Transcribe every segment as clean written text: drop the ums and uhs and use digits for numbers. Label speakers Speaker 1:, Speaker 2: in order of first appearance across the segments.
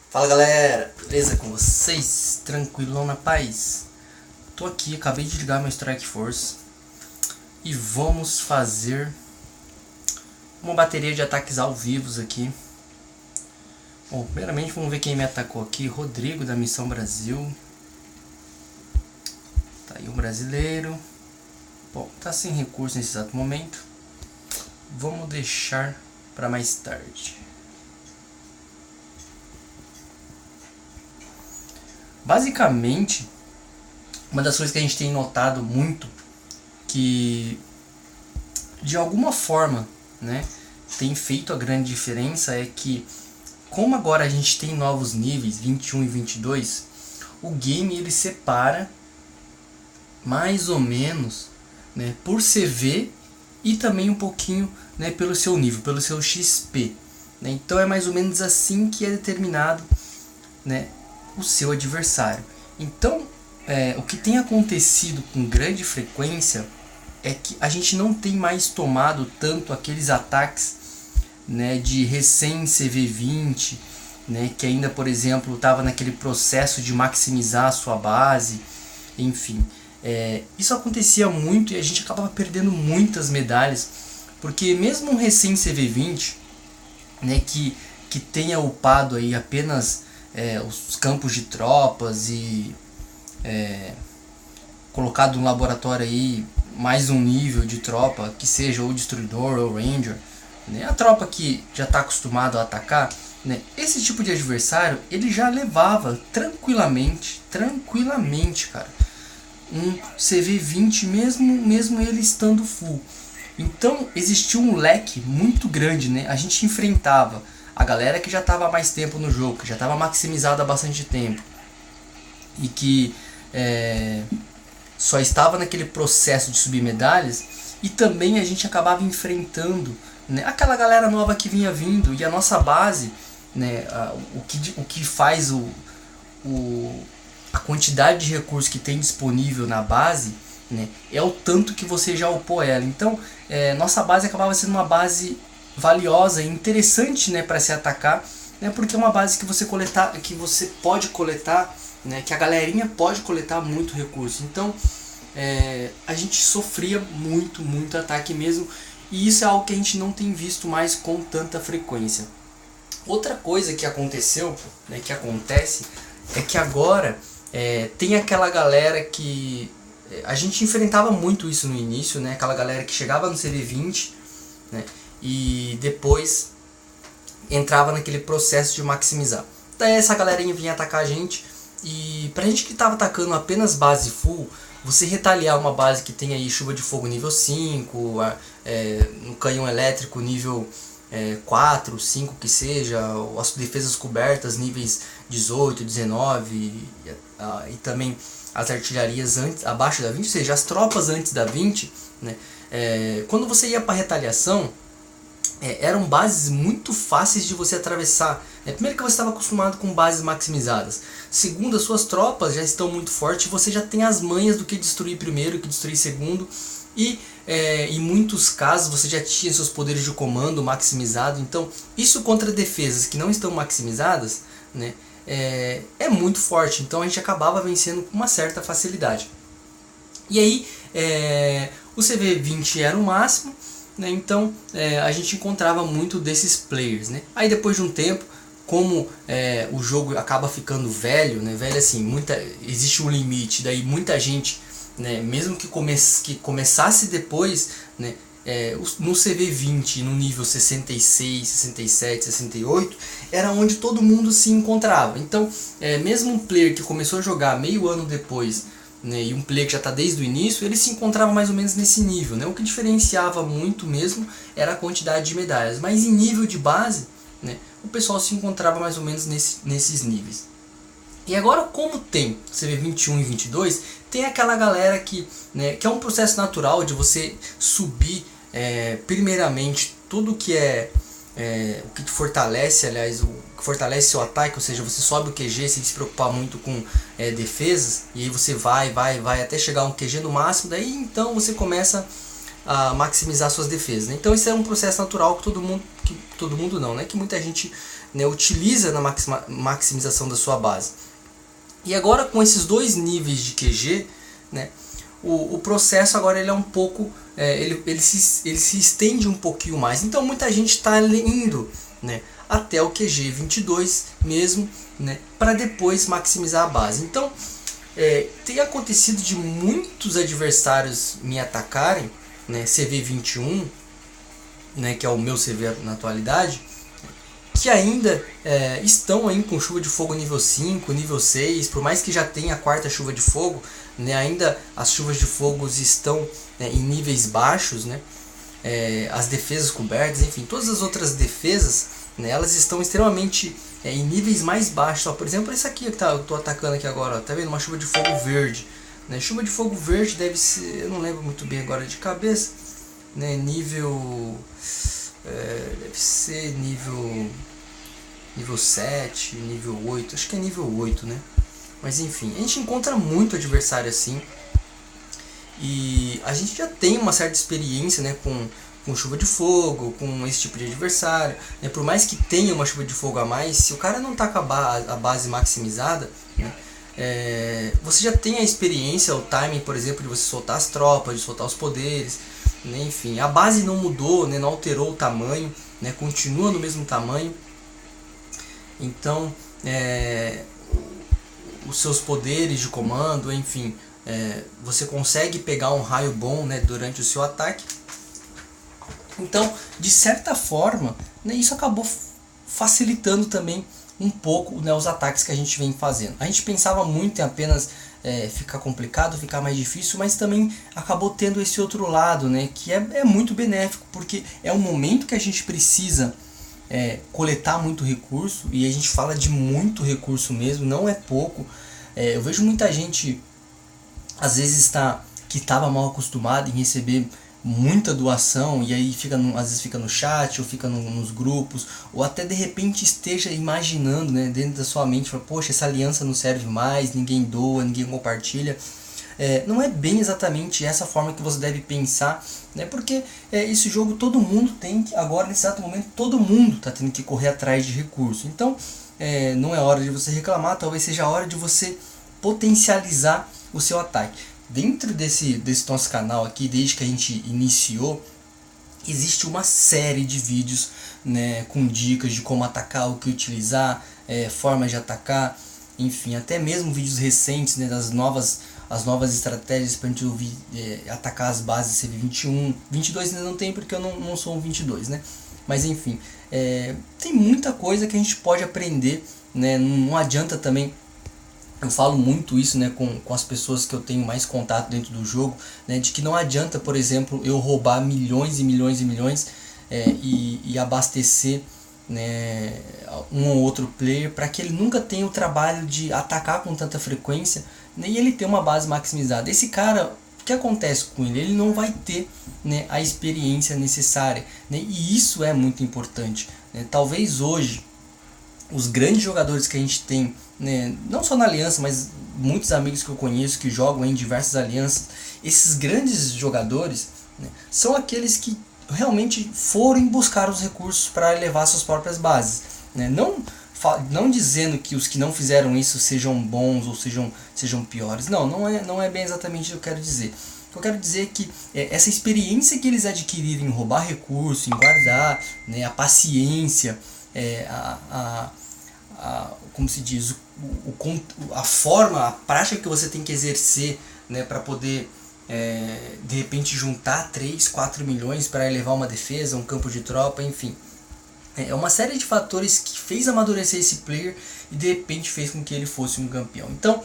Speaker 1: Fala galera, beleza com vocês? Tranquilão na paz? Tô aqui, acabei de ligar meu Strike Force e vamos fazer uma bateria de ataques ao vivo aqui. Bom, primeiramente vamos ver quem me atacou aqui. Rodrigo da Missão Brasil. Tá aí um brasileiro. Bom, tá sem recurso nesse exato momento. Vamos deixar para mais tarde. Basicamente, uma das coisas que a gente tem notado muito, que de alguma forma, né, tem feito a grande diferença, é que como agora a gente tem novos níveis, 21 e 22, o game ele separa mais ou menos, né, por CV e também um pouquinho, né, pelo seu nível, pelo seu XP. Né? Então é mais ou menos assim que é determinado, né, o seu adversário. Então, o que tem acontecido com grande frequência é que a gente não tem mais tomado tanto aqueles ataques, né, de recém CV20, né, que ainda, por exemplo, estava naquele processo de maximizar a sua base, enfim. Isso acontecia muito e a gente acabava perdendo muitas medalhas, porque mesmo um recém CV20, né, que tenha upado aí apenas os campos de tropas e colocado no laboratório aí mais um nível de tropa, que seja ou destruidor ou ranger, né, a tropa que já está acostumado a atacar, né, esse tipo de adversário ele já levava tranquilamente, cara, um CV20 mesmo ele estando full. Então existia um leque muito grande, né? A gente enfrentava a galera que já estava há mais tempo no jogo, que já estava maximizada há bastante tempo e que só estava naquele processo de subir medalhas, e também a gente acabava enfrentando, né, aquela galera nova que vinha vindo, e a nossa base, né, o que faz a quantidade de recursos que tem disponível na base, né, é o tanto que você já upou ela. Então nossa base acabava sendo uma base valiosa e interessante, né, para se atacar, né, porque é uma base que você pode coletar, né, que a galerinha pode coletar muito recurso. Então a gente sofria muito ataque mesmo, e isso é algo que a gente não tem visto mais com tanta frequência. Outra coisa que aconteceu, né, que acontece, é que agora tem aquela galera que a gente enfrentava muito isso no início, né, aquela galera que chegava no CV20, né, e depois entrava naquele processo de maximizar. Daí essa galerinha vinha atacar a gente, e pra gente que estava atacando apenas base full, você retaliar uma base que tem aí chuva de fogo nível 5, no canhão elétrico nível 4, 5 que seja, as defesas cobertas níveis 18, 19 e também as artilharias abaixo da 20, ou seja, as tropas antes da 20, né? Quando você ia para retaliação, eram bases muito fáceis de você atravessar. Primeiro que você estava acostumado com bases maximizadas. Segundo, as suas tropas já estão muito fortes, você já tem as manhas do que destruir primeiro, o que destruir segundo. E em muitos casos você já tinha seus poderes de comando maximizado. Então isso contra defesas que não estão maximizadas, né, é muito forte. Então a gente acabava vencendo com uma certa facilidade. E aí o CV20 era o máximo, né, então a gente encontrava muito desses players, né. Aí depois de um tempo, como o jogo acaba ficando velho, né, velho assim, existe um limite, daí muita gente, né, mesmo que começasse depois, né, no CV20, no nível 66, 67, 68, era onde todo mundo se encontrava. Então, mesmo um player que começou a jogar meio ano depois, né, e um player que já está desde o início, ele se encontrava mais ou menos nesse nível, né? O que diferenciava muito mesmo era a quantidade de medalhas, mas em nível de base, né, o pessoal se encontrava mais ou menos nesses níveis. E agora, como tem CV21 e 22, tem aquela galera que é um processo natural de você subir primeiramente tudo que o que te fortalece, aliás, o que fortalece seu ataque, ou seja, você sobe o QG sem se preocupar muito com defesas, e aí você vai até chegar a um QG no máximo, daí então você começa a maximizar suas defesas, né? Então isso é um processo natural que todo mundo não, né? Que muita gente, né, utiliza na maximização da sua base. E agora com esses dois níveis de QG, né, o processo agora ele é um pouco, ele se estende um pouquinho mais. Então muita gente está indo, né, até o QG 22 mesmo, né, para depois maximizar a base. Então tem acontecido de muitos adversários me atacarem, né, CV 21, né, que é o meu CV na atualidade, que ainda estão aí com chuva de fogo nível 5, nível 6, por mais que já tenha a quarta chuva de fogo, né, ainda as chuvas de fogo estão, né, em níveis baixos, né, as defesas cobertas, enfim, todas as outras defesas, né, elas estão extremamente em níveis mais baixos. Ó, por exemplo, esse aqui que eu estou atacando aqui agora, ó, tá vendo? Uma chuva de fogo verde, né? Chuva de fogo verde deve ser, eu não lembro muito bem agora de cabeça, né, nível... deve ser nível 7, nível 8, acho que é nível 8, né? Mas enfim, a gente encontra muito adversário assim. E a gente já tem uma certa experiência, né, com chuva de fogo, com esse tipo de adversário, né? Por mais que tenha uma chuva de fogo a mais, se o cara não tá com a base maximizada, né, você já tem a experiência, o timing, por exemplo, de você soltar as tropas, de soltar os poderes, né? Enfim, a base não mudou, né, não alterou o tamanho, né, continua no mesmo tamanho. Então os seus poderes de comando, enfim, você consegue pegar um raio bom, né, durante o seu ataque. Então, de certa forma, né, isso acabou facilitando também um pouco, né, os ataques que a gente vem fazendo. A gente pensava muito em apenas ficar complicado, ficar mais difícil, mas também acabou tendo esse outro lado, né, que é muito benéfico, porque é um momento que a gente precisa coletar muito recurso, e a gente fala de muito recurso mesmo, não é pouco. Eu vejo muita gente, às vezes que estava mal acostumada em receber muita doação, e aí às vezes fica no chat, ou fica nos grupos, ou até de repente esteja imaginando, né, dentro da sua mente, fala, poxa, essa aliança não serve mais, ninguém doa, ninguém compartilha. Não é bem exatamente essa forma que você deve pensar, né, porque esse jogo todo mundo tem, agora nesse exato momento, todo mundo está tendo que correr atrás de recursos. Então não é hora de você reclamar, talvez seja a hora de você potencializar o seu ataque. Dentro desse nosso canal aqui, desde que a gente iniciou, existe uma série de vídeos, né, com dicas de como atacar, o que utilizar, formas de atacar, enfim, até mesmo vídeos recentes, né, das novas estratégias para a gente atacar as bases CV21, 22 ainda não tem porque eu não sou um 22, né? Mas enfim, tem muita coisa que a gente pode aprender, né? Não adianta também. Eu falo muito isso, né, com as pessoas que eu tenho mais contato dentro do jogo, né, de que não adianta, por exemplo, eu roubar milhões e milhões e milhões e abastecer, né, um ou outro player para que ele nunca tenha o trabalho de atacar com tanta frequência, né, e ele ter uma base maximizada. Esse cara, o que acontece com ele? Ele não vai ter, né, a experiência necessária, né, e isso é muito importante, né. Talvez hoje os grandes jogadores que a gente tem, né, não só na aliança, mas muitos amigos que eu conheço que jogam em diversas alianças, esses grandes jogadores, né, são aqueles que realmente foram buscar os recursos para elevar suas próprias bases, né? Não dizendo que os que não fizeram isso sejam bons ou sejam piores, não é bem exatamente o que eu quero dizer. O que eu quero dizer é que essa experiência que eles adquiriram em roubar recurso, em guardar, né, a paciência, como se diz, a forma, a prática que você tem que exercer, né, para poder de repente juntar 3, 4 milhões para elevar uma defesa, um campo de tropa, enfim. É uma série de fatores que fez amadurecer esse player e de repente fez com que ele fosse um campeão. Então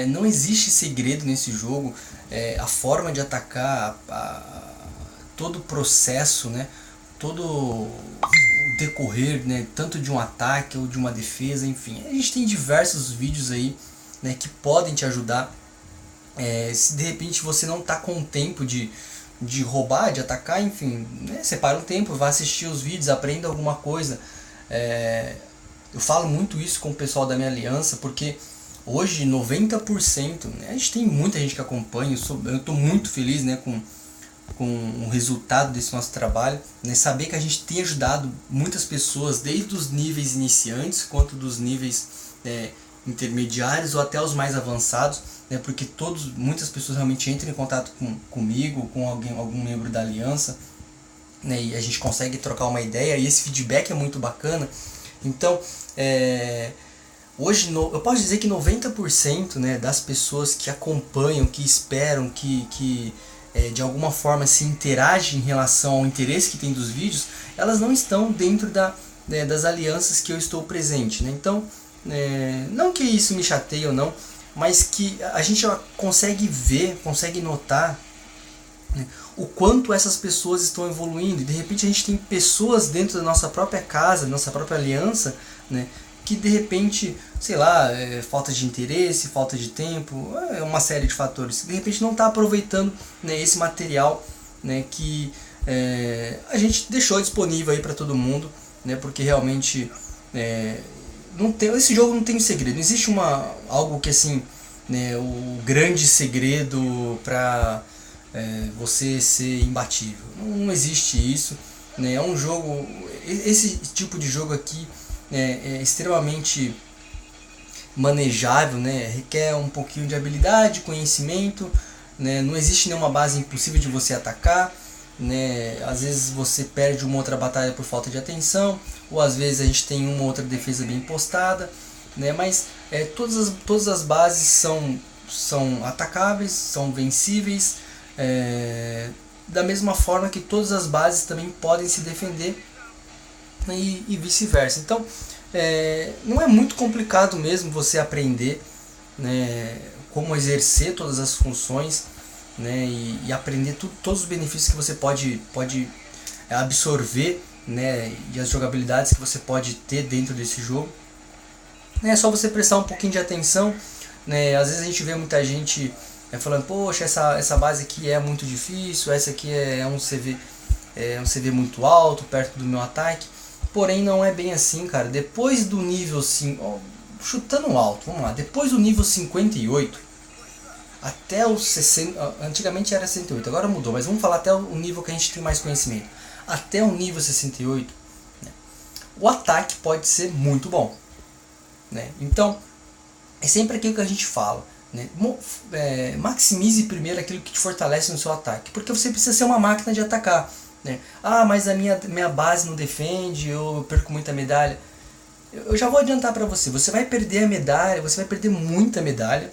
Speaker 1: não existe segredo nesse jogo. A forma de atacar, todo o processo, né, todo o decorrer, né, tanto de um ataque ou de uma defesa, enfim. A gente tem diversos vídeos aí, né, que podem te ajudar. Se de repente você não está com tempo de roubar, de atacar, enfim, né, separa um tempo, vá assistir os vídeos, aprenda alguma coisa. Eu falo muito isso com o pessoal da minha aliança, porque hoje 90%, né, a gente tem muita gente que acompanha, eu estou muito feliz, né, com com o resultado desse nosso trabalho, né? Saber que a gente tem ajudado muitas pessoas, desde os níveis iniciantes quanto dos níveis intermediários ou até os mais avançados, né? Porque muitas pessoas realmente entram em contato comigo, com algum membro da aliança, né? E a gente consegue trocar uma ideia e esse feedback é muito bacana. Então, hoje eu posso dizer que 90%, né, das pessoas que acompanham, que esperam, que de alguma forma se interagem em relação ao interesse que tem dos vídeos, elas não estão dentro das alianças que eu estou presente, né? Então, não que isso me chateie ou não, mas que a gente consegue ver, consegue notar, né, o quanto essas pessoas estão evoluindo. E de repente a gente tem pessoas dentro da nossa própria casa, da nossa própria aliança, né, que de repente, sei lá, falta de interesse, falta de tempo, uma série de fatores, de repente não está aproveitando, né, esse material, né, que a gente deixou disponível aí para todo mundo, né, porque realmente esse jogo não tem segredo, não existe algo que assim, né, o grande segredo para você ser imbatível, não existe isso, né, é um jogo, esse tipo de jogo aqui é extremamente manejável, né? Requer um pouquinho de habilidade, conhecimento, né? Não existe nenhuma base impossível de você atacar, né? Às vezes você perde uma outra batalha por falta de atenção, ou às vezes a gente tem uma outra defesa bem postada, né? Mas todas as bases são atacáveis, são vencíveis, da mesma forma que todas as bases também podem se defender, e vice-versa. Então, não é muito complicado mesmo você aprender, né, como exercer todas as funções, né, e aprender todos os benefícios que você pode absorver, né, e as jogabilidades que você pode ter dentro desse jogo. É só você prestar um pouquinho de atenção, né? Às vezes a gente vê muita gente falando, poxa, essa base aqui é muito difícil, essa aqui é um CV muito alto, perto do meu ataque. Porém não é bem assim, cara. Depois do nível 5, chutando alto, vamos lá, depois do nível 58 até o 60, antigamente era 68, agora mudou, mas vamos falar até o nível que a gente tem mais conhecimento. Até o nível 68, né, o ataque pode ser muito bom, né? Então, é sempre aquilo que a gente fala, né? Maximize primeiro aquilo que te fortalece no seu ataque, porque você precisa ser uma máquina de atacar, né? Ah, mas a minha base não defende, eu perco muita medalha. Eu já vou adiantar para você, você vai perder a medalha, você vai perder muita medalha,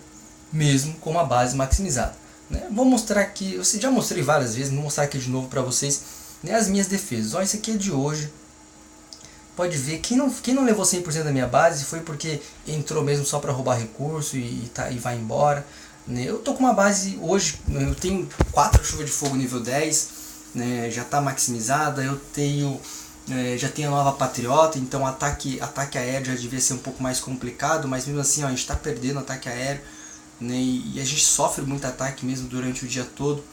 Speaker 1: mesmo com uma base maximizada, né? Vou mostrar aqui, eu já mostrei várias vezes, vou mostrar aqui de novo para vocês, né, as minhas defesas. Ó, esse aqui é de hoje. Pode ver, quem não levou 100% da minha base foi porque entrou mesmo só para roubar recurso e vai embora, né? Eu tô com uma base hoje, eu tenho 4 chuva de fogo nível 10, né, já está maximizada, eu tenho já tenho a nova Patriota, então ataque aéreo já devia ser um pouco mais complicado, mas mesmo assim, ó, a gente está perdendo ataque aéreo, né, e a gente sofre muito ataque mesmo durante o dia todo.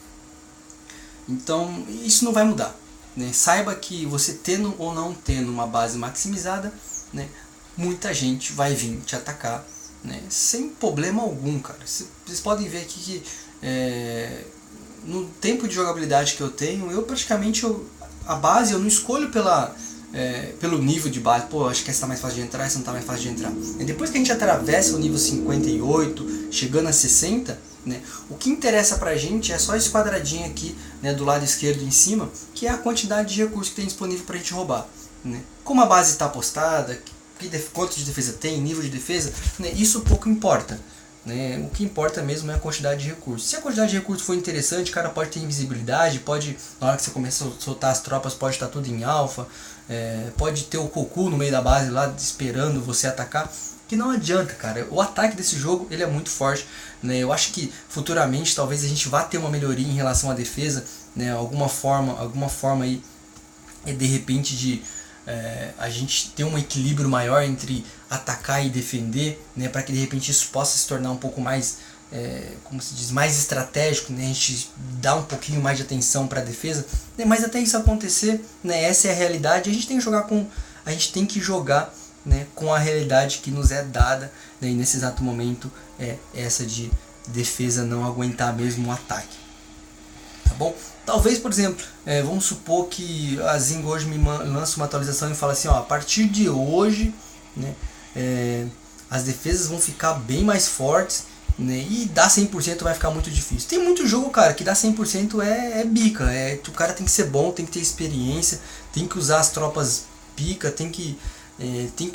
Speaker 1: Então isso não vai mudar, né? Saiba que você tendo ou não tendo uma base maximizada, né, muita gente vai vir te atacar, né, sem problema algum, cara. Vocês podem ver aqui que no tempo de jogabilidade que eu tenho, eu praticamente a base eu não escolho pelo nível de base. Pô, acho que essa tá mais fácil de entrar, essa não tá mais fácil de entrar. E depois que a gente atravessa o nível 58, chegando a 60, né, o que interessa pra gente é só esse quadradinho aqui, né, do lado esquerdo em cima, que é a quantidade de recursos que tem disponível pra gente roubar, né. Como a base está postada, quanto de defesa tem, nível de defesa, né, isso pouco importa, né. O que importa mesmo é a quantidade de recursos. Se a quantidade de recursos for interessante, o cara pode ter invisibilidade, na hora que você começa a soltar as tropas, pode estar tudo em alfa, pode ter o Goku no meio da base lá esperando você atacar, que não adianta, cara. O ataque desse jogo ele é muito forte, né? Eu acho que futuramente talvez a gente vá ter uma melhoria em relação à defesa, né? Alguma forma aí, de repente de a gente ter um equilíbrio maior entre atacar e defender, né? Para que de repente isso possa se tornar um pouco mais, como se diz, mais estratégico, né? A gente dá um pouquinho mais de atenção para a defesa, né? Mas até isso acontecer, né? Essa é a realidade. A gente tem que jogar, né, com a realidade que nos é dada, né, e nesse exato momento essa de defesa não aguentar mesmo o ataque. tá bom? Talvez, por exemplo, vamos supor que a Zynga hoje me lança uma atualização e fala assim, ó, a partir de hoje, né, as defesas vão ficar bem mais fortes, né, e dar 100% vai ficar muito difícil. Tem muito jogo, cara, que dar 100% é bica, o cara tem que ser bom, tem que ter experiência, tem que usar as tropas pica, tem que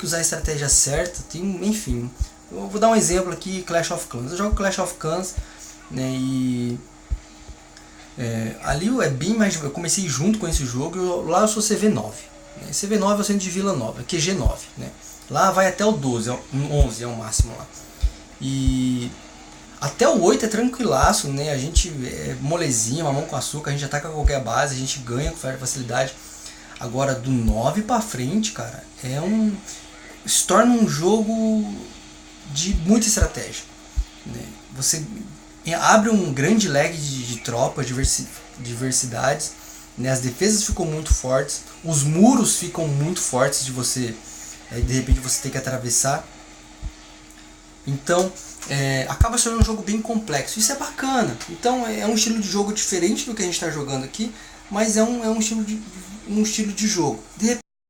Speaker 1: usar a estratégia certa, enfim. Eu vou dar um exemplo aqui, Clash of Clans. Eu jogo Clash of Clans, né, e ali é bem mais. Eu comecei junto com esse jogo, lá eu sou CV9. Né? CV9 é o centro de Vila Nova, QG9. Né? Lá vai até o 12, 11 é o máximo lá. E até o 8 é tranquilaço, né? A gente é molezinha, mamão com açúcar, a gente ataca qualquer base, a gente ganha com facilidade. Agora do 9 pra frente, cara, se torna um jogo de muita estratégia. Né? Você abre um grande lag de tropas, diversidades, né? As defesas ficam muito fortes, os muros ficam muito fortes de você, de repente você tem que atravessar. Então acaba sendo um jogo bem complexo. Isso é bacana. Então é um estilo de jogo diferente do que a gente está jogando aqui, mas é um estilo de jogo.